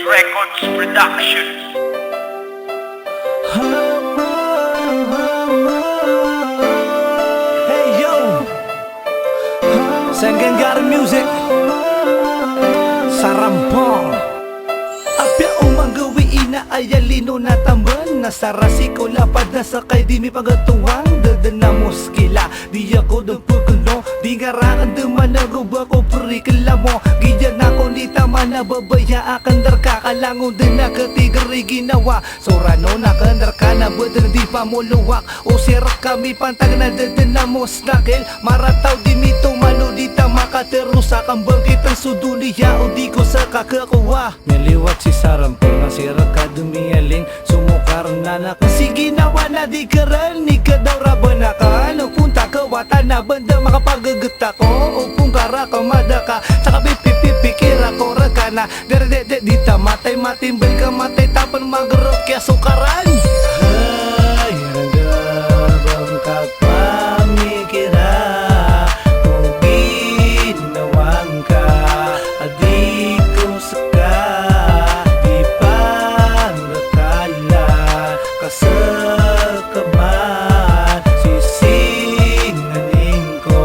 Records Productions. Hey yo, Senggenggar Music Sarampong Apya umanggawi ina ayalino na tamban Nasarasi ko lapad na sakay di mi pagatuwang Dadanamos kila di ako nagpukuno Di ngarakan dumanago ba ko perikala mo Giyan ako di tama na babaya akan darka Kalangon din na katigari ginawa Sorano na kandar ka na badar di pa mo luwak O sirak kami pantag na dadanamos nakil Marataw di mito mano di tama katerusa Kambang kitang suduniya o di ko sa kakakuha Niliwat si Sarampong na sirak ka dumiyaling Sumukar na nakasi ginawa na di karan Ni ka daw raban na ka Ano punta ka wata na banda makapagagata ko Upong kara ka madaka Saka pipipipikir ako raka na Dere-dede di ta matay matimbel ka matay Tapan magarot kaya sukaran Ay nagabang kapamikira Kung ginawang ka Adi ko saka Di pa nakala Kasakaman Sisingaling ko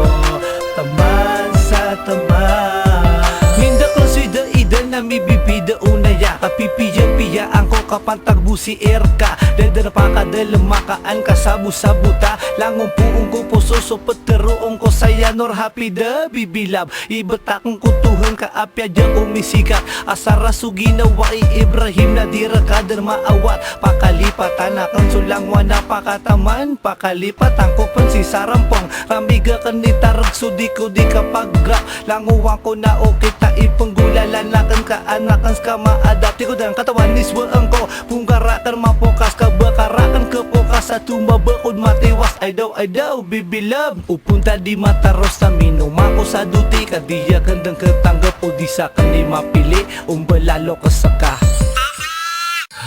Taman sa taman Minda ko suida ida na mibibida unaya Kapipiya-piya ang ko kapantagbu si Erka Dadara pa ka dalamakaan ka sabu-sabuta Langong puong ko puso so pateroong ko saya nor happy da bibilab Ibatakong kutuhan ka apya dyan umisikak Asara suginawa Ibrahim na dira ka maawat Pakalipatan akan sulangwa na pakataman Pakalipatan ko pan si Sarampong Ramiga ka ni tarag sudi ko di kapagga Languwang ko na o kita ipanggulalan Nakan ka anakan ska maadapti ko dan katawan niswaan ko Punggarakan mapokas ka bakarakan ka pokas Sa tumabakod matiwas ay daw bibilab Upunta di mataros na minuma ko sa duti Kadiya kandang katanggap o di sa kanil mapili Umbalalo ka saka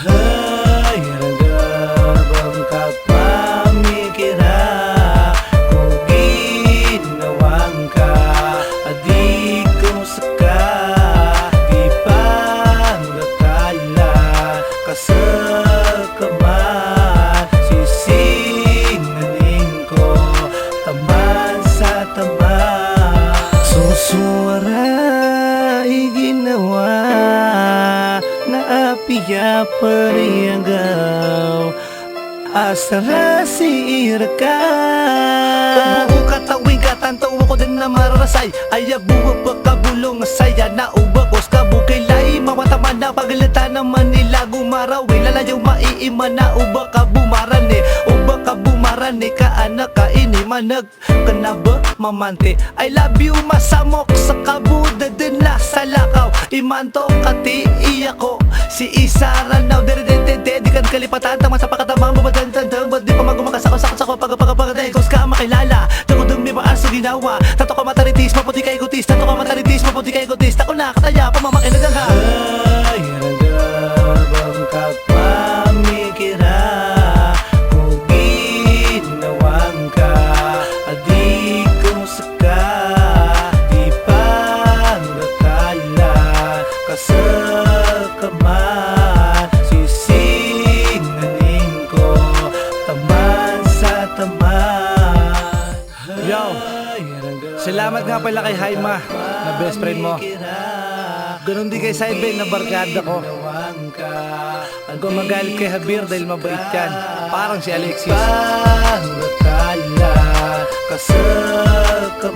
Ay nagabang kapamikira Kung ginawang ka Adi ko saka Di pa nakala Kasakaman Sisingaling ko Taman sa taman Susuwara iginawa Na apiya pariyagaw Asara si Irka Kabuo katawing katantawa ko din na mararasay Ayabuwa pagkabulong saya na ubagos Kabukay lai mawataman na pagalata naman nila gumarawin Lalayaw maiima na uba kabumaran Uba kabumaran ka anak ka ini manag Kanaba mamante I love you masamok sa kabuda din na sa lakaw Imanto kati iyako Si Isara now dere-dede di kan kalipatan Tama sa pakatamang babadantantang Ba't di pa magumakasakot-sakot pagapagapagaday Kos ka makilala Tako dumi pa aso ginawa Tato ka mataritis maputi ka igutis Tato ka mataritis maputi ka igutis Tako na kataya pamamakilagang ha Ay nagabang kapamikira Kung ginawang ka Adi ko saka Di pa nakala Kasakaman Sisingaling ko Taman sa taman Yo, salamat nga pala kay Haima Na best friend mo Ganon din kay Saibay na barkada ko Ang gumagalit kay Javier dahil mabait yan Parang si Alexis Pangakala kasakaman